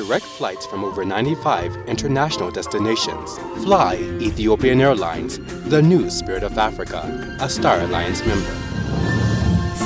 direct flights from over 95 international destinations. Fly Ethiopian Airlines, the new spirit of Africa, a Star Alliance member.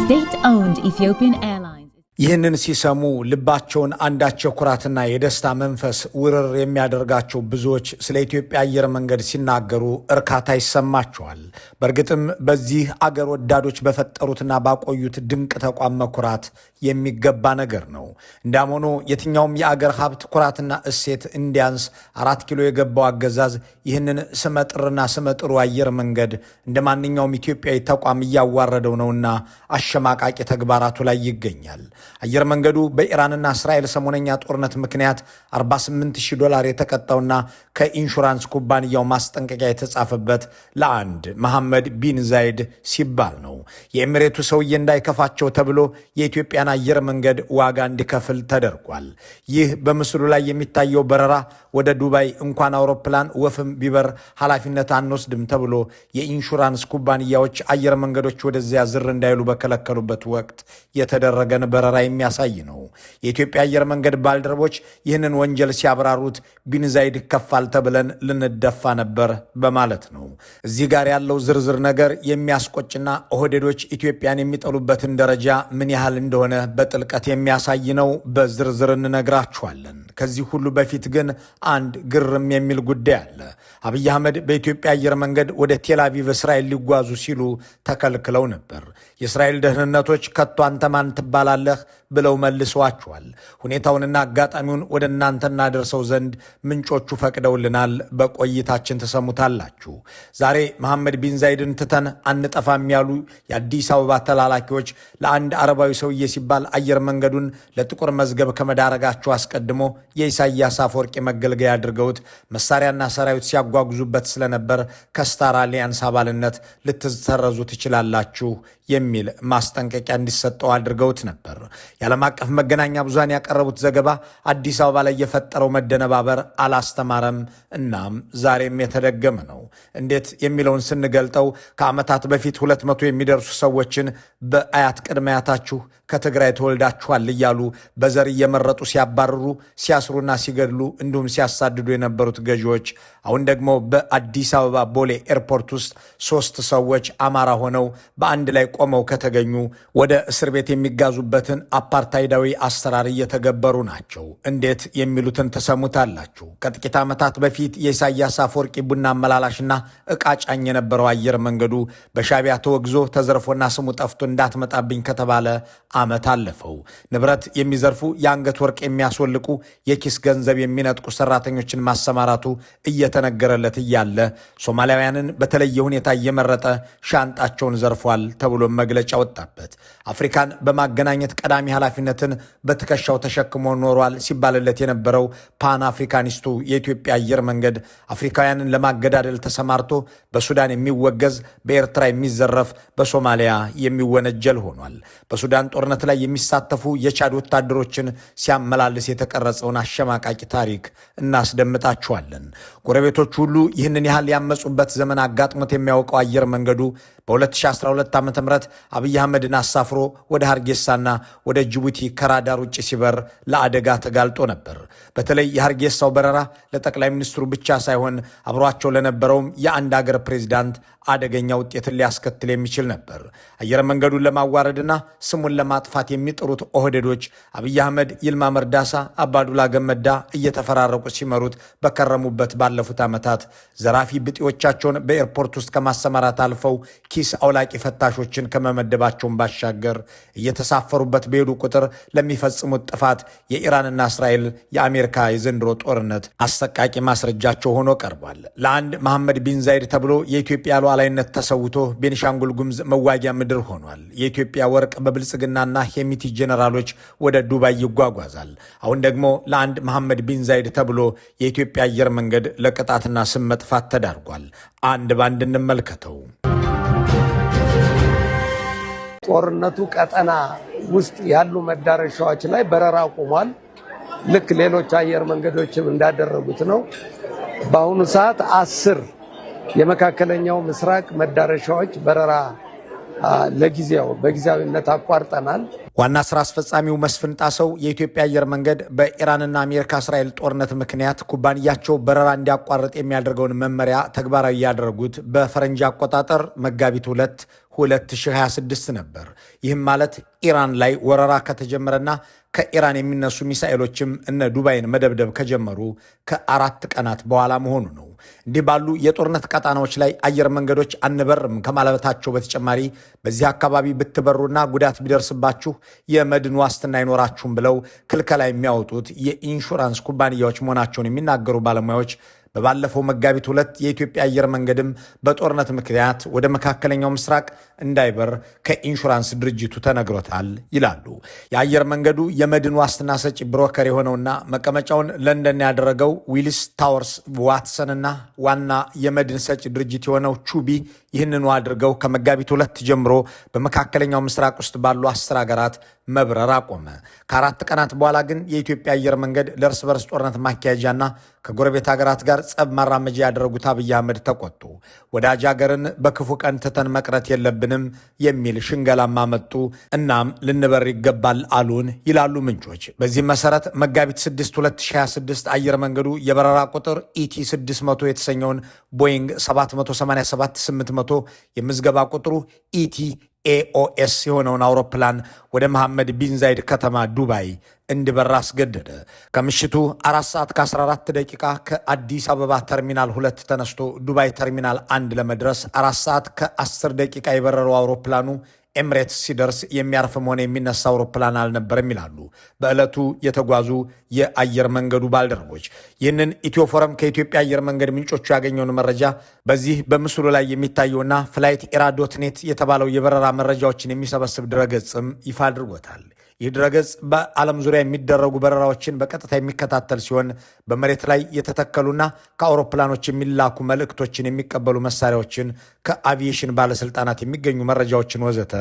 State-owned Ethiopian Airlines. ይህንን ሲሰሙ ልባቸውን አንዳቸው ኩራትና የደስታ መንፈስ ውርር የሚያደርጋቸው ብዙዎች ስለ ኢትዮጵያ አየር መንገድ ሲናገሩ እርካታ ይሰማቸዋል። በእርግጥም በዚህ አገር ወዳዶች በፈጠሩትና ባቆዩት ድንቅ ተቋም መኩራት የሚገባ ነገር ነው። እንዳም ሆኖ የትኛውም የአገር ሀብት ኩራትና እሴት እንዲያንስ 4 ኪሎ የገባው አገዛዝ ይህንን ስመጥርና ስመጥሩ አየር መንገድ እንደ ማንኛውም ኢትዮጵያዊ ተቋም እያዋረደው ነውና አሸማቃቂ ተግባራቱ ላይ ይገኛል። አየር መንገዱ በኢራንና እስራኤል ሰሞነኛ ጦርነት ምክንያት $48,000 የተቀጣውና ከኢንሹራንስ ኩባንያው ማስጠንቀቂያ የተጻፈበት ለአንድ መሐመድ ቢን ዛይድ ሲባል ነው። የኤሚሬቱ ሰውዬ እንዳይከፋቸው ተብሎ የኢትዮጵያን አየር መንገድ ዋጋ እንዲከፍል ተደርጓል። ይህ በምስሉ ላይ የሚታየው በረራ ወደ ዱባይ እንኳን አውሮፕላን ወፍም ቢበር ኃላፊነት አንወስድም ተብሎ የኢንሹራንስ ኩባንያዎች አየር መንገዶች ወደዚያ ዝር እንዳይሉ በከለከሉበት ወቅት የተደረገን በረራ የሚያሳይ ነው። የኢትዮጵያ አየር መንገድ ባልደረቦች ይህንን ወንጀል ሲያብራሩት ቢን ዛይድ ከፋል ተብለን ልንደፋ ነበር በማለት ነው። እዚህ ጋር ያለው ዝርዝር ነገር የሚያስቆጭና ኦህዴዶች ኢትዮጵያን የሚጠሉበትን ደረጃ ምን ያህል እንደሆነ በጥልቀት የሚያሳይ ነው። በዝርዝር እንነግራችኋለን። ከዚህ ሁሉ በፊት ግን አንድ ግርም የሚል ጉዳይ አለ። አብይ አህመድ በኢትዮጵያ አየር መንገድ ወደ ቴል አቪቭ እስራኤል ሊጓዙ ሲሉ ተከልክለው ነበር። የእስራኤል ደህንነቶች ከቶ አንተ ማን ትባላለህ ብለው መልሰዋቸዋል። ሁኔታውንና አጋጣሚውን ወደ እናንተ እናደርሰው ዘንድ ምንጮቹ ፈቅደውልናል። በቆይታችን ተሰሙታላችሁ። ዛሬ መሐመድ ቢን ዛይድን ትተን አንጠፋም ያሉ የአዲስ አበባ ተላላኪዎች ለአንድ አረባዊ ሰውዬ ሲባል አየር መንገዱን ለጥቁር መዝገብ ከመዳረጋቸው አስቀድሞ የኢሳያስ አፈወርቂ መገልገያ አድርገውት መሳሪያና ሰራዊት ሲያጓጉዙበት ስለነበር ከስታር አሊያንስ አባልነት ልትሰረዙ ትችላላችሁ የሚል ማስጠንቀቂያ እንዲሰጠው አድርገውት ነበር። የዓለም አቀፍ መገናኛ ብዙሃን ያቀረቡት ዘገባ አዲስ አበባ ላይ የፈጠረው መደነባበር አላስተማረም። እናም ዛሬም የተደገመ ነው። እንዴት የሚለውን ስንገልጠው ከዓመታት በፊት 200 የሚደርሱ ሰዎችን በአያት ቅድመ አያታችሁ ከትግራይ ተወልዳችኋል እያሉ በዘር እየመረጡ ሲያባርሩ፣ ሲያስሩና ሲገድሉ እንዲሁም ሲያሳድዱ የነበሩት ገዢዎች አሁን ደግሞ በአዲስ አበባ ቦሌ ኤርፖርት ውስጥ 3 ሰዎች አማራ ሆነው በአንድ ላይ ቆመው ከተገኙ ወደ እስር ቤት የሚጋዙበትን አፓርታይዳዊ አሰራር እየተገበሩ ናቸው። እንዴት የሚሉትን ተሰሙታላችሁ። ከጥቂት ዓመታት በፊት የኢሳያስ አፈወርቂ ቡና አመላላሽና ዕቃ ጫኝ የነበረው አየር መንገዱ በሻቢያ ተወግዞ ተዘርፎና ስሙ ጠፍቶ እንዳትመጣብኝ ከተባለ ዓመት አለፈው። ንብረት የሚዘርፉ፣ የአንገት ወርቅ የሚያስወልቁ፣ የኪስ ገንዘብ የሚነጥቁ ሰራተኞችን ማሰማራቱ እየተነገረለት እያለ ሶማሊያውያንን በተለየ ሁኔታ እየመረጠ ሻንጣቸውን ዘርፏል ተብሎ መግለጫ ወጣበት። አፍሪካን በማገናኘት ቀዳሚ ኃላፊነትን በትከሻው ተሸክሞ ኖሯል ሲባልለት የነበረው ፓን አፍሪካኒስቱ የኢትዮጵያ አየር መንገድ አፍሪካውያንን ለማገዳደል ተሰማርቶ በሱዳን የሚወገዝ፣ በኤርትራ የሚዘረፍ፣ በሶማሊያ የሚወነጀል ሆኗል። በሱዳን ጦርነት ላይ የሚሳተፉ የቻድ ወታደሮችን ሲያመላልስ የተቀረጸውን አሸማቃቂ ታሪክ እናስደምጣችኋለን። ጎረቤቶች ሁሉ ይህንን ያህል ያመጹበት ዘመን አጋጥሞት የሚያውቀው አየር መንገዱ በ2012 ዓ.ም አብይ አህመድን አሳፍሮ ወደ ሀርጌሳና ወደ ጅቡቲ ከራዳር ውጭ ሲበር ለአደጋ ተጋልጦ ነበር። በተለይ የሀርጌሳው በረራ ለጠቅላይ ሚኒስትሩ ብቻ ሳይሆን አብሯቸው ለነበረውም የአንድ አገር ፕሬዝዳንት አደገኛ ውጤትን ሊያስከትል የሚችል ነበር። አየር መንገዱን ለማዋረድና ስሙን ለማጥፋት የሚጥሩት ኦህዴዶች አብይ አህመድ፣ ይልማ መርዳሳ፣ አባዱላ ገመዳ እየተፈራረቁ ሲመሩት በከረሙበት ባለፉት ዓመታት ዘራፊ ብጤዎቻቸውን በኤርፖርት ውስጥ ከማሰማራት አልፈው ኪስ አውላቂ ፈታሾችን ከመመደባቸውን ባሻገር እየተሳፈሩበት በሄዱ ቁጥር ለሚፈጽሙት ጥፋት የኢራንና እስራኤል የአሜሪካ የዘንድሮ ጦርነት አሰቃቂ ማስረጃቸው ሆኖ ቀርቧል። ለአንድ መሐመድ ቢን ዛይድ ተብሎ የኢትዮጵያ ሉዓላዊነት ተሰውቶ ቤኒሻንጉል ጉሙዝ መዋጊያ ምድር ሆኗል። የኢትዮጵያ ወርቅ በብልጽግናና ሄሚቲ ጄኔራሎች ወደ ዱባይ ይጓጓዛል። አሁን ደግሞ ለአንድ መሐመድ ቢን ዛይድ ተብሎ የኢትዮጵያ አየር መንገድ ለቅጣትና ስም መጥፋት ተዳርጓል። አንድ ባንድ እንመልከተው። ጦርነቱ ቀጠና ውስጥ ያሉ መዳረሻዎች ላይ በረራ ቆሟል። ልክ ሌሎች አየር መንገዶችም እንዳደረጉት ነው። በአሁኑ ሰዓት 10 የመካከለኛው ምስራቅ መዳረሻዎች በረራ ለጊዜው በጊዜያዊነት አቋርጠናል። ዋና ስራ አስፈጻሚው መስፍን ጣሰው የኢትዮጵያ አየር መንገድ በኢራንና አሜሪካ እስራኤል ጦርነት ምክንያት ኩባንያቸው በረራ እንዲያቋርጥ የሚያደርገውን መመሪያ ተግባራዊ ያደረጉት በፈረንጅ አቆጣጠር መጋቢት 2 2026 ነበር። ይህም ማለት ኢራን ላይ ወረራ ከተጀመረና ከኢራን የሚነሱ ሚሳኤሎችም እነ ዱባይን መደብደብ ከጀመሩ ከ4 ቀናት በኋላ መሆኑ ነው። እንዲህ ባሉ የጦርነት ቀጣናዎች ላይ አየር መንገዶች አንበርም ከማለታቸው በተጨማሪ በዚህ አካባቢ ብትበሩና ጉዳት ቢደርስባችሁ የመድን ዋስትና አይኖራችሁም ብለው ክልከላ የሚያወጡት የኢንሹራንስ ኩባንያዎች መሆናቸውን የሚናገሩ ባለሙያዎች በባለፈው መጋቢት 2 የኢትዮጵያ አየር መንገድም በጦርነት ምክንያት ወደ መካከለኛው ምስራቅ እንዳይበር ከኢንሹራንስ ድርጅቱ ተነግሮታል ይላሉ። የአየር መንገዱ የመድን ዋስትና ሰጪ ብሮከር የሆነውና መቀመጫውን ለንደን ያደረገው ዊልስ ታወርስ ዋትሰንና ዋና የመድን ሰጪ ድርጅት የሆነው ቹቢ ይህንኑ አድርገው ከመጋቢት 2 ጀምሮ በመካከለኛው ምስራቅ ውስጥ ባሉ 10 ሀገራት መብረር አቆመ። ከ4 ቀናት በኋላ ግን የኢትዮጵያ አየር መንገድ ለእርስ በርስ ጦርነት ማካሄጃና ከጎረቤት ሀገራት ጋር ጸብ ማራመጃ ያደረጉት አብይ አህመድ ተቆጡ። ወዳጅ ሀገርን በክፉ ቀን ትተን መቅረት የለብንም የሚል ሽንገላማ መጡ። እናም ልንበር ይገባል አሉን ይላሉ ምንጮች። በዚህ መሰረት መጋቢት 6 2026 አየር መንገዱ የበረራ ቁጥር ኢቲ 600 የተሰኘውን ቦይንግ 787-800 የምዝገባ ቁጥሩ ኢቲ ኤኦኤስ የሆነውን አውሮፕላን ወደ መሐመድ ቢን ዛይድ ከተማ ዱባይ እንዲበራ አስገደደ። ከምሽቱ 4 ሰዓት ከ14 ደቂቃ ከአዲስ አበባ ተርሚናል 2 ተነስቶ ዱባይ ተርሚናል 1 ለመድረስ 4 ሰዓት ከ10 ደቂቃ የበረረው አውሮፕላኑ ኤምሬትስ ሲደርስ የሚያርፍም ሆነ የሚነሳ አውሮፕላን አልነበረም ይላሉ በዕለቱ የተጓዙ የአየር መንገዱ ባልደረቦች። ይህንን ኢትዮፎረም ከኢትዮጵያ አየር መንገድ ምንጮቹ ያገኘውን መረጃ በዚህ በምስሉ ላይ የሚታየውና ፍላይት ኢራ.ኔት የተባለው የበረራ መረጃዎችን የሚሰበስብ ድረገጽም ይፋ አድርጎታል። ይህ ድረገጽ በዓለም ዙሪያ የሚደረጉ በረራዎችን በቀጥታ የሚከታተል ሲሆን በመሬት ላይ የተተከሉና ከአውሮፕላኖች የሚላኩ መልእክቶችን የሚቀበሉ መሳሪያዎችን፣ ከአቪዬሽን ባለስልጣናት የሚገኙ መረጃዎችን ወዘተ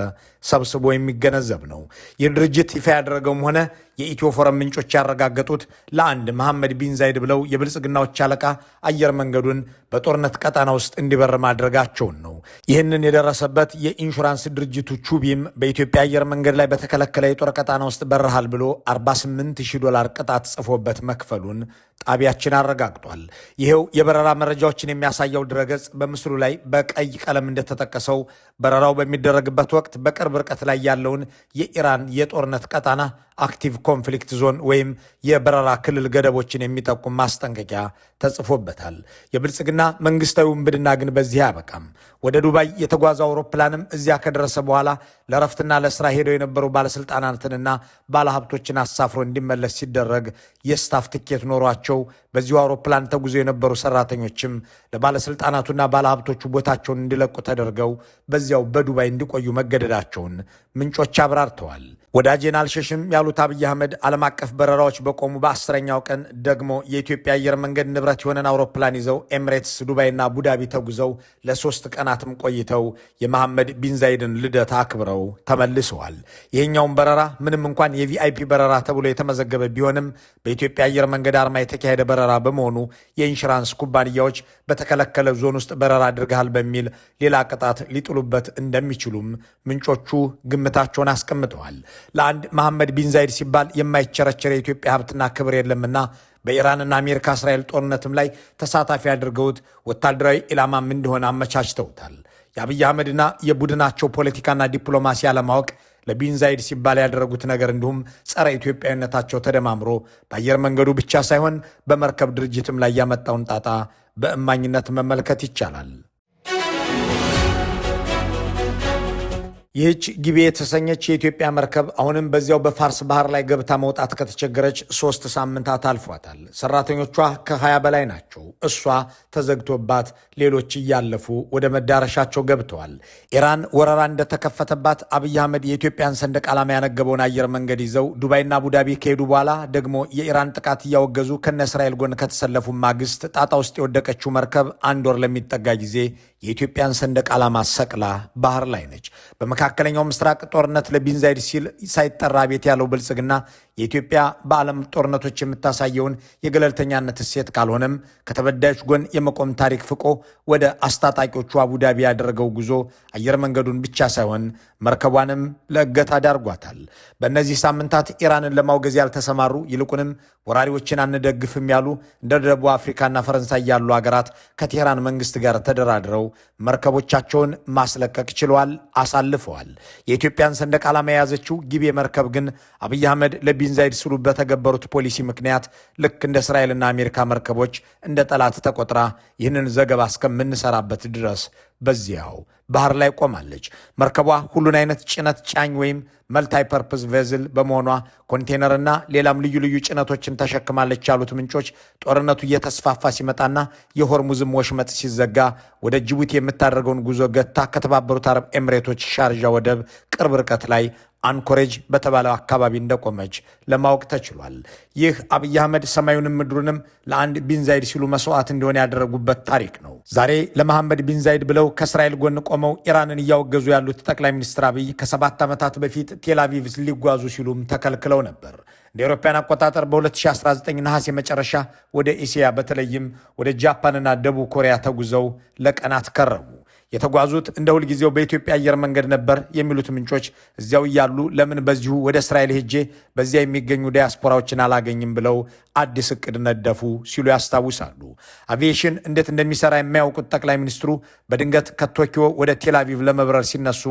ሰብስቦ የሚገነዘብ ነው። ይህ ድርጅት ይፋ ያደረገውም ሆነ የኢትዮፎረም ምንጮች ያረጋገጡት ለአንድ መሐመድ ቢን ዛይድ ብለው የብልጽግናዎች አለቃ አየር መንገዱን በጦርነት ቀጣና ውስጥ እንዲበር ማድረጋቸውን ነው። ይህንን የደረሰበት የኢንሹራንስ ድርጅቱ ቹቢም በኢትዮጵያ አየር መንገድ ላይ በተከለከለ የጦር ቀጣና ውስጥ በረሃል ብሎ $48,000 ቅጣት ጽፎበት መክፈሉን ጣቢያችን አረጋግጧል። ይሄው የበረራ መረጃዎችን የሚያሳየው ድረገጽ በምስሉ ላይ በቀይ ቀለም እንደተጠቀሰው በረራው በሚደረግበት ወቅት በቅርብ ርቀት ላይ ያለውን የኢራን የጦርነት ቀጣና አክቲቭ ኮንፍሊክት ዞን ወይም የበረራ ክልል ገደቦችን የሚጠቁም ማስጠንቀቂያ ተጽፎበታል። የብልጽግና መንግስታዊ ውንብድና ግን በዚህ አያበቃም። ወደ ዱባይ የተጓዘው አውሮፕላንም እዚያ ከደረሰ በኋላ ለረፍትና ለስራ ሄደው የነበሩ ባለስልጣናትንና ባለሀብቶችን አሳፍሮ እንዲመለስ ሲደረግ የስታፍ ትኬት ኖሯቸው በዚሁ አውሮፕላን ተጉዞ የነበሩ ሰራተኞችም ለባለስልጣናቱና ባለሀብቶቹ ቦታቸውን እንዲለቁ ተደርገው በዚያው በዱባይ እንዲቆዩ መገደዳቸውን ምንጮች አብራርተዋል። ወዳጄን አልሸሽም ያሉት አብይ አህመድ ዓለም አቀፍ በረራዎች በቆሙ በ10ኛው ቀን ደግሞ የኢትዮጵያ አየር መንገድ ንብረት የሆነን አውሮፕላን ይዘው ኤምሬትስ ዱባይና አቡዳቢ ተጉዘው ለ3 ቀናትም ቆይተው የመሐመድ ቢን ዛይድን ልደት አክብረው ተመልሰዋል። ይህኛውን በረራ ምንም እንኳን የቪአይፒ በረራ ተብሎ የተመዘገበ ቢሆንም በኢትዮጵያ አየር መንገድ አርማ የተካሄደ በረራ በመሆኑ የኢንሹራንስ ኩባንያዎች በተከለከለ ዞን ውስጥ በረራ አድርገሃል በሚል ሌላ ቅጣት ሊጥሉበት እንደሚችሉም ምንጮቹ ግምታቸውን አስቀምጠዋል። ለአንድ መሐመድ ቢን ዛይድ ሲባል የማይቸረቸር የኢትዮጵያ ሀብትና ክብር የለምና በኢራንና አሜሪካ እስራኤል ጦርነትም ላይ ተሳታፊ አድርገውት ወታደራዊ ኢላማም እንደሆነ አመቻችተውታል። የአብይ አህመድና የቡድናቸው ፖለቲካና ዲፕሎማሲ አለማወቅ ለቢን ዛይድ ሲባል ያደረጉት ነገር እንዲሁም ጸረ ኢትዮጵያዊነታቸው ተደማምሮ በአየር መንገዱ ብቻ ሳይሆን በመርከብ ድርጅትም ላይ ያመጣውን ጣጣ በእማኝነት መመልከት ይቻላል። ይህች ጊቤ የተሰኘች የኢትዮጵያ መርከብ አሁንም በዚያው በፋርስ ባህር ላይ ገብታ መውጣት ከተቸገረች 3 ሳምንታት አልፏታል። ሰራተኞቿ ከ20 በላይ ናቸው። እሷ ተዘግቶባት ሌሎች እያለፉ ወደ መዳረሻቸው ገብተዋል። ኢራን ወረራ እንደተከፈተባት አብይ አህመድ የኢትዮጵያን ሰንደቅ ዓላማ ያነገበውን አየር መንገድ ይዘው ዱባይና አቡዳቢ ከሄዱ በኋላ ደግሞ የኢራን ጥቃት እያወገዙ ከነ እስራኤል ጎን ከተሰለፉ ማግስት ጣጣ ውስጥ የወደቀችው መርከብ 1 ወር ለሚጠጋ ጊዜ የኢትዮጵያን ሰንደቅ ዓላማ ሰቅላ ባህር ላይ ነች። በመካከለኛው ምስራቅ ጦርነት ለቢንዛይድ ሲል ሳይጠራ ቤት ያለው ብልጽግና የኢትዮጵያ በዓለም ጦርነቶች የምታሳየውን የገለልተኛነት እሴት ካልሆነም ከተበዳዮች ጎን የመቆም ታሪክ ፍቆ ወደ አስታጣቂዎቹ አቡዳቢ ያደረገው ጉዞ አየር መንገዱን ብቻ ሳይሆን መርከቧንም ለእገታ ዳርጓታል። በእነዚህ ሳምንታት ኢራንን ለማውገዝ ያልተሰማሩ ይልቁንም ወራሪዎችን አንደግፍም ያሉ እንደ ደቡብ አፍሪካና ፈረንሳይ ያሉ ሀገራት ከቴህራን መንግስት ጋር ተደራድረው መርከቦቻቸውን ማስለቀቅ ችለዋል፣ አሳልፈዋል። የኢትዮጵያን ሰንደቅ ዓላማ የያዘችው ጊቤ መርከብ ግን አብይ አህመድ ለቢንዛይድ ስሉ በተገበሩት ፖሊሲ ምክንያት ልክ እንደ እስራኤልና አሜሪካ መርከቦች እንደ ጠላት ተቆጥራ ይህንን ዘገባ እስከምንሰራበት ድረስ በዚያው ባህር ላይ ቆማለች። መርከቧ ሁሉን አይነት ጭነት ጫኝ ወይም መልታይ ፐርፐዝ ቬዝል በመሆኗ ኮንቴነርና ሌላም ልዩ ልዩ ጭነቶችን ተሸክማለች ያሉት ምንጮች ጦርነቱ እየተስፋፋ ሲመጣና የሆርሙዝም ወሽመጥ ሲዘጋ ወደ ጅቡቲ የምታደርገውን ጉዞ ገታ ከተባበሩት አረብ ኤምሬቶች ሻርጃ ወደብ ቅርብ ርቀት ላይ አንኮሬጅ በተባለው አካባቢ እንደቆመች ለማወቅ ተችሏል። ይህ አብይ አህመድ ሰማዩንም ምድሩንም ለአንድ ቢንዛይድ ሲሉ መስዋዕት እንዲሆን ያደረጉበት ታሪክ ነው። ዛሬ ለመሐመድ ቢንዛይድ ብለው ከእስራኤል ጎን ቆመው ኢራንን እያወገዙ ያሉት ጠቅላይ ሚኒስትር አብይ ከ7 ዓመታት በፊት ቴልአቪቭ ሊጓዙ ሲሉም ተከልክለው ነበር። እንደ አውሮፓውያን አቆጣጠር በ2019 ነሐሴ መጨረሻ ወደ እስያ በተለይም ወደ ጃፓንና ደቡብ ኮሪያ ተጉዘው ለቀናት ከረሙ። የተጓዙት እንደ ሁልጊዜው በኢትዮጵያ አየር መንገድ ነበር የሚሉት ምንጮች እዚያው እያሉ ለምን በዚሁ ወደ እስራኤል ሄጄ በዚያ የሚገኙ ዲያስፖራዎችን አላገኝም ብለው አዲስ እቅድ ነደፉ ሲሉ ያስታውሳሉ። አቪዬሽን እንዴት እንደሚሰራ የማያውቁት ጠቅላይ ሚኒስትሩ በድንገት ከቶኪዮ ወደ ቴልአቪቭ ለመብረር ሲነሱ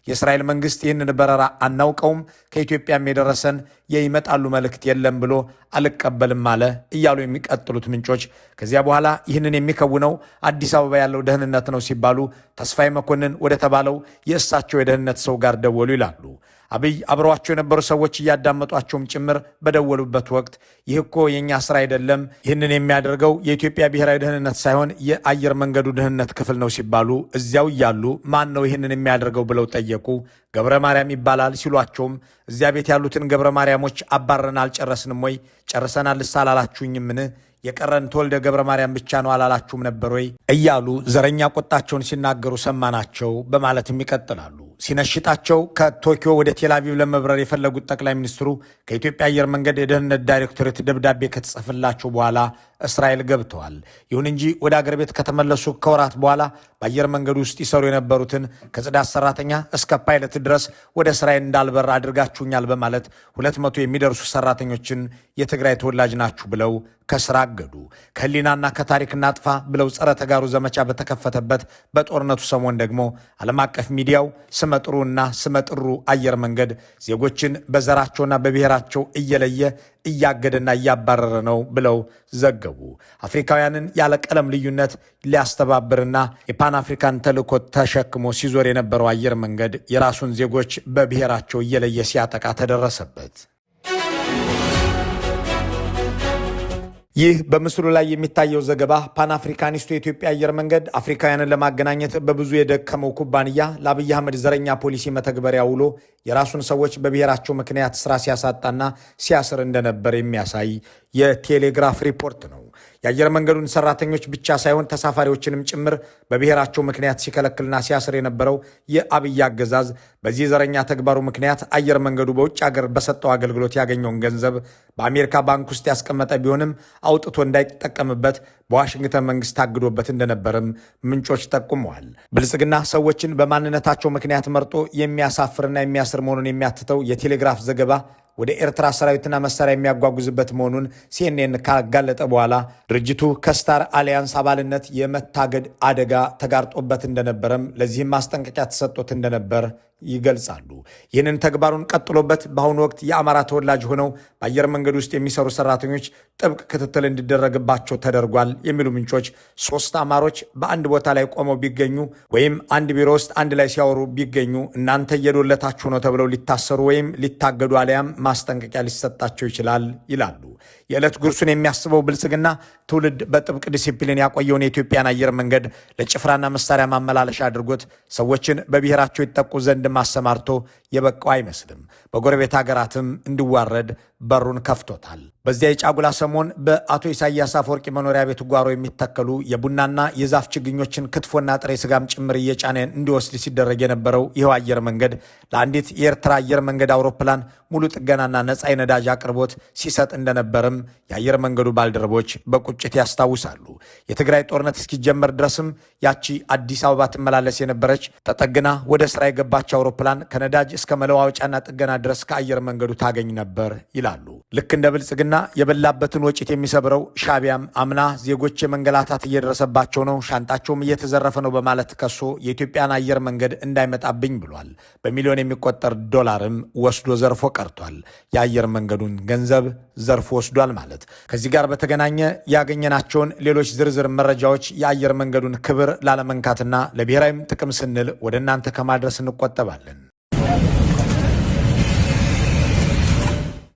የእስራኤል መንግስት ይህንን በረራ አናውቀውም፣ ከኢትዮጵያም የደረሰን የይመጣሉ መልእክት የለም ብሎ አልቀበልም አለ እያሉ የሚቀጥሉት ምንጮች ከዚያ በኋላ ይህንን የሚከውነው አዲስ አበባ ያለው ደህንነት ነው ሲባሉ ተስፋዬ መኮንን ወደ ተባለው የእሳቸው የደህንነት ሰው ጋር ደወሉ ይላሉ። አብይ አብረዋቸው የነበሩ ሰዎች እያዳመጧቸውም ጭምር በደወሉበት ወቅት ይህ እኮ የእኛ ስራ አይደለም፣ ይህንን የሚያደርገው የኢትዮጵያ ብሔራዊ ደህንነት ሳይሆን የአየር መንገዱ ደህንነት ክፍል ነው ሲባሉ እዚያው እያሉ ማን ነው ይህንን የሚያደርገው ብለው ጠየቁ። ገብረ ማርያም ይባላል ሲሏቸውም እዚያ ቤት ያሉትን ገብረ ማርያሞች አባረን አልጨረስንም ወይ? ጨርሰናል አላላችሁኝምን? የቀረን ተወልደ ገብረ ማርያም ብቻ ነው አላላችሁም ነበር ወይ? እያሉ ዘረኛ ቁጣቸውን ሲናገሩ ሰማናቸው በማለትም ይቀጥላሉ። ሲነሽጣቸው ከቶኪዮ ወደ ቴልአቪቭ ለመብረር የፈለጉት ጠቅላይ ሚኒስትሩ ከኢትዮጵያ አየር መንገድ የደህንነት ዳይሬክቶሬት ደብዳቤ ከተጻፈላቸው በኋላ እስራኤል ገብተዋል። ይሁን እንጂ ወደ አገር ቤት ከተመለሱ ከወራት በኋላ በአየር መንገዱ ውስጥ ይሰሩ የነበሩትን ከጽዳት ሰራተኛ እስከ ፓይለት ድረስ ወደ እስራኤል እንዳልበር አድርጋችሁኛል በማለት 200 የሚደርሱ ሰራተኞችን የትግራይ ተወላጅ ናችሁ ብለው ከስራ አገዱ። ከህሊናና ከታሪክ እናጥፋ ብለው ጸረ ተጋሩ ዘመቻ በተከፈተበት በጦርነቱ ሰሞን ደግሞ ዓለም አቀፍ ሚዲያው ስመጥሩና ስመጥሩ አየር መንገድ ዜጎችን በዘራቸውና በብሔራቸው እየለየ እያገደና እያባረረ ነው ብለው ዘገቡ። አፍሪካውያንን ያለ ቀለም ልዩነት ሊያስተባብርና የፓን አፍሪካን ተልእኮ ተሸክሞ ሲዞር የነበረው አየር መንገድ የራሱን ዜጎች በብሔራቸው እየለየ ሲያጠቃ ተደረሰበት። ይህ በምስሉ ላይ የሚታየው ዘገባ ፓን አፍሪካኒስቱ የኢትዮጵያ አየር መንገድ አፍሪካውያንን ለማገናኘት በብዙ የደከመው ኩባንያ ለአብይ አህመድ ዘረኛ ፖሊሲ መተግበሪያ ውሎ የራሱን ሰዎች በብሔራቸው ምክንያት ስራ ሲያሳጣና ሲያስር እንደነበር የሚያሳይ የቴሌግራፍ ሪፖርት ነው። የአየር መንገዱን ሰራተኞች ብቻ ሳይሆን ተሳፋሪዎችንም ጭምር በብሔራቸው ምክንያት ሲከለክልና ሲያስር የነበረው የአብይ አገዛዝ በዚህ ዘረኛ ተግባሩ ምክንያት አየር መንገዱ በውጭ ሀገር በሰጠው አገልግሎት ያገኘውን ገንዘብ በአሜሪካ ባንክ ውስጥ ያስቀመጠ ቢሆንም አውጥቶ እንዳይጠቀምበት በዋሽንግተን መንግስት ታግዶበት እንደነበርም ምንጮች ጠቁመዋል። ብልጽግና ሰዎችን በማንነታቸው ምክንያት መርጦ የሚያሳፍርና የሚያስር መሆኑን የሚያትተው የቴሌግራፍ ዘገባ ወደ ኤርትራ ሰራዊትና መሳሪያ የሚያጓጉዝበት መሆኑን ሲኤንኤን ካጋለጠ በኋላ ድርጅቱ ከስታር አሊያንስ አባልነት የመታገድ አደጋ ተጋርጦበት እንደነበረም ለዚህም ማስጠንቀቂያ ተሰጥቶት እንደነበር ይገልጻሉ። ይህንን ተግባሩን ቀጥሎበት በአሁኑ ወቅት የአማራ ተወላጅ ሆነው በአየር መንገድ ውስጥ የሚሰሩ ሰራተኞች ጥብቅ ክትትል እንዲደረግባቸው ተደርጓል የሚሉ ምንጮች 3 አማሮች በአንድ ቦታ ላይ ቆመው ቢገኙ ወይም አንድ ቢሮ ውስጥ አንድ ላይ ሲያወሩ ቢገኙ እናንተ እየዶለታችሁ ነው ተብለው ሊታሰሩ ወይም ሊታገዱ አሊያም ማስጠንቀቂያ ሊሰጣቸው ይችላል ይላሉ። የዕለት ጉርሱን የሚያስበው ብልጽግና ትውልድ በጥብቅ ዲሲፕሊን ያቆየውን የኢትዮጵያን አየር መንገድ ለጭፍራና መሳሪያ ማመላለሻ አድርጎት ሰዎችን በብሔራቸው ይጠቁ ዘንድ ማሰማርቶ የበቃው አይመስልም። በጎረቤት ሀገራትም እንዲዋረድ በሩን ከፍቶታል። በዚያ የጫጉላ ሰሞን በአቶ ኢሳያስ አፈወርቂ መኖሪያ ቤት ጓሮ የሚተከሉ የቡናና የዛፍ ችግኞችን ክትፎና ጥሬ ስጋም ጭምር እየጫነ እንዲወስድ ሲደረግ የነበረው ይኸው አየር መንገድ ለአንዲት የኤርትራ አየር መንገድ አውሮፕላን ሙሉ ጥገናና ነፃ የነዳጅ አቅርቦት ሲሰጥ እንደነበርም የአየር መንገዱ ባልደረቦች በቁጭት ያስታውሳሉ። የትግራይ ጦርነት እስኪጀመር ድረስም ያቺ አዲስ አበባ ትመላለስ የነበረች ተጠግና ወደ ስራ የገባች አውሮፕላን ከነዳጅ እስከ መለዋወጫና ጥገና ድረስ ከአየር መንገዱ ታገኝ ነበር ይላሉ። ልክ እንደ ብልጽግና የበላበትን ወጪት የሚሰብረው ሻቢያም አምና ዜጎች የመንገላታት እየደረሰባቸው ነው፣ ሻንጣቸውም እየተዘረፈ ነው በማለት ከሶ የኢትዮጵያን አየር መንገድ እንዳይመጣብኝ ብሏል። በሚሊዮን የሚቆጠር ዶላርም ወስዶ ዘርፎ ቀርቷል። የአየር መንገዱን ገንዘብ ዘርፎ ወስዷል ማለት። ከዚህ ጋር በተገናኘ ያገኘናቸውን ሌሎች ዝርዝር መረጃዎች የአየር መንገዱን ክብር ላለመንካትና ለብሔራዊም ጥቅም ስንል ወደ እናንተ ከማድረስ እንቆጠባለን።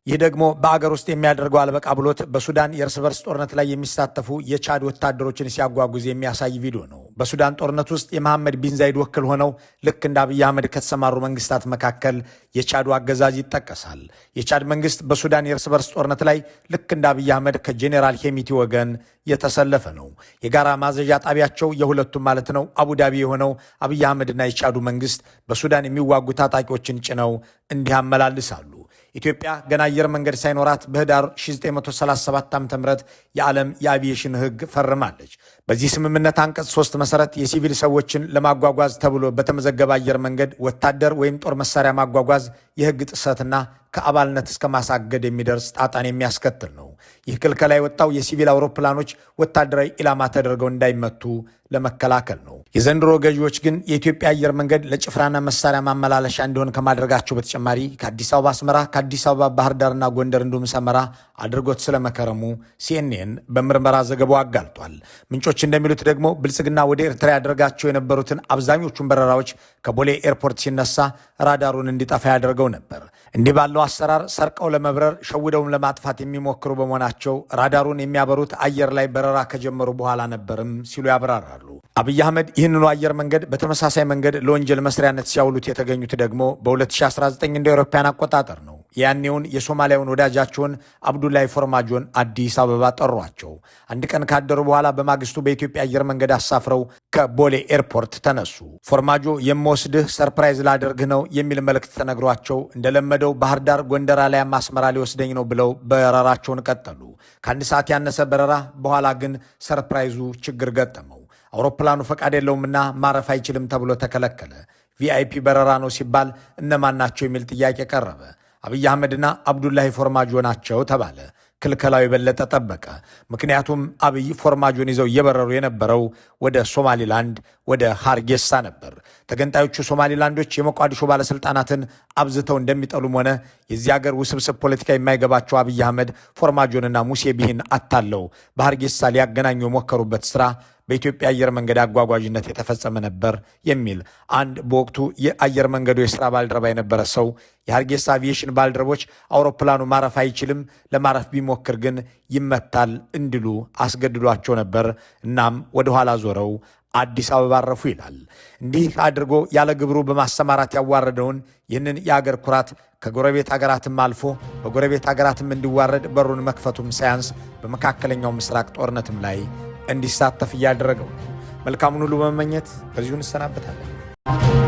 ይህ ደግሞ በአገር ውስጥ የሚያደርገው አልበቃ ብሎት በሱዳን የእርስ በርስ ጦርነት ላይ የሚሳተፉ የቻድ ወታደሮችን ሲያጓጉዝ የሚያሳይ ቪዲዮ ነው። በሱዳን ጦርነት ውስጥ የመሐመድ ቢን ዛይድ ወክል ሆነው ልክ እንደ አብይ አህመድ ከተሰማሩ መንግስታት መካከል የቻዱ አገዛዝ ይጠቀሳል። የቻድ መንግስት በሱዳን የእርስ በርስ ጦርነት ላይ ልክ እንደ አብይ አህመድ ከጄኔራል ሄሚቲ ወገን የተሰለፈ ነው። የጋራ ማዘዣ ጣቢያቸው የሁለቱም ማለት ነው አቡዳቢ የሆነው አብይ አህመድና የቻዱ መንግስት በሱዳን የሚዋጉ ታጣቂዎችን ጭነው እንዲህ ያመላልሳሉ። ኢትዮጵያ ገና አየር መንገድ ሳይኖራት በህዳር 1937 ዓ.ም የዓለም የአቪዬሽን ህግ ፈርማለች። በዚህ ስምምነት አንቀጽ 3 መሰረት የሲቪል ሰዎችን ለማጓጓዝ ተብሎ በተመዘገበ አየር መንገድ ወታደር ወይም ጦር መሳሪያ ማጓጓዝ የህግ ጥሰትና ከአባልነት እስከ ማሳገድ የሚደርስ ጣጣን የሚያስከትል ነው። ይህ ክልከላ የወጣው የሲቪል አውሮፕላኖች ወታደራዊ ኢላማ ተደርገው እንዳይመቱ ለመከላከል ነው። የዘንድሮ ገዢዎች ግን የኢትዮጵያ አየር መንገድ ለጭፍራና መሳሪያ ማመላለሻ እንዲሆን ከማድረጋቸው በተጨማሪ ከአዲስ አበባ አስመራ፣ ከአዲስ አበባ ባህር ዳርና ጎንደር እንዲሁም ሰመራ አድርጎት ስለመከረሙ ሲኤንኤን በምርመራ ዘገባው አጋልጧል። ምንጮች እንደሚሉት ደግሞ ብልጽግና ወደ ኤርትራ ያደረጋቸው የነበሩትን አብዛኞቹን በረራዎች ከቦሌ ኤርፖርት ሲነሳ ራዳሩን እንዲጠፋ ያደርገው ነበር። እንዲህ ባለው አሰራር ሰርቀው ለመብረር ሸውደውም ለማጥፋት የሚሞክሩ በመሆናቸው ራዳሩን የሚያበሩት አየር ላይ በረራ ከጀመሩ በኋላ ነበርም ሲሉ ያብራራሉ። አብይ አህመድ ይህንኑ አየር መንገድ በተመሳሳይ መንገድ ለወንጀል መስሪያነት ሲያውሉት የተገኙት ደግሞ በ2019 እንደ አውሮፓውያን አቆጣጠር ነው። ያኔውን የሶማሊያውን ወዳጃቸውን አብዱላይ ፎርማጆን አዲስ አበባ ጠሯቸው። አንድ ቀን ካደሩ በኋላ በማግስቱ በኢትዮጵያ አየር መንገድ አሳፍረው ከቦሌ ኤርፖርት ተነሱ። ፎርማጆ የምወስድህ ሰርፕራይዝ ላደርግህ ነው የሚል መልእክት ተነግሯቸው እንደለመደው ባህር ዳር፣ ጎንደር አሊያም አስመራ ሊወስደኝ ነው ብለው በረራቸውን ቀጠሉ። ከአንድ ሰዓት ያነሰ በረራ በኋላ ግን ሰርፕራይዙ ችግር ገጠመው። አውሮፕላኑ ፈቃድ የለውምና ማረፍ አይችልም ተብሎ ተከለከለ። ቪአይፒ በረራ ነው ሲባል እነማን ናቸው የሚል ጥያቄ ቀረበ። አብይ አህመድና አብዱላሂ ፎርማጆ ናቸው ተባለ። ክልከላው የበለጠ ጠበቀ። ምክንያቱም አብይ ፎርማጆን ይዘው እየበረሩ የነበረው ወደ ሶማሊላንድ ወደ ሃርጌሳ ነበር። ተገንጣዮቹ ሶማሊላንዶች የሞቃዲሾ ባለስልጣናትን አብዝተው እንደሚጠሉም ሆነ የዚህ ሀገር ውስብስብ ፖለቲካ የማይገባቸው አብይ አህመድ ፎርማጆንና ሙሴ ቢሂን አታለው በሃርጌሳ ሊያገናኙ የሞከሩበት ስራ በኢትዮጵያ አየር መንገድ አጓጓዥነት የተፈጸመ ነበር የሚል አንድ በወቅቱ የአየር መንገዱ የሥራ ባልደረባ የነበረ ሰው የሃርጌሳ አቪዬሽን ባልደረቦች አውሮፕላኑ ማረፍ አይችልም፣ ለማረፍ ቢሞክር ግን ይመታል እንዲሉ አስገድዷቸው ነበር። እናም ወደ ኋላ ዞረው አዲስ አበባ አረፉ ይላል። እንዲህ አድርጎ ያለ ግብሩ በማሰማራት ያዋረደውን ይህንን የአገር ኩራት ከጎረቤት ሀገራትም አልፎ በጎረቤት ሀገራትም እንዲዋረድ በሩን መክፈቱም ሳያንስ በመካከለኛው ምስራቅ ጦርነትም ላይ እንዲሳተፍ እያደረገው ነው። መልካሙን ሁሉ በመመኘት በዚሁ እንሰናበታለን።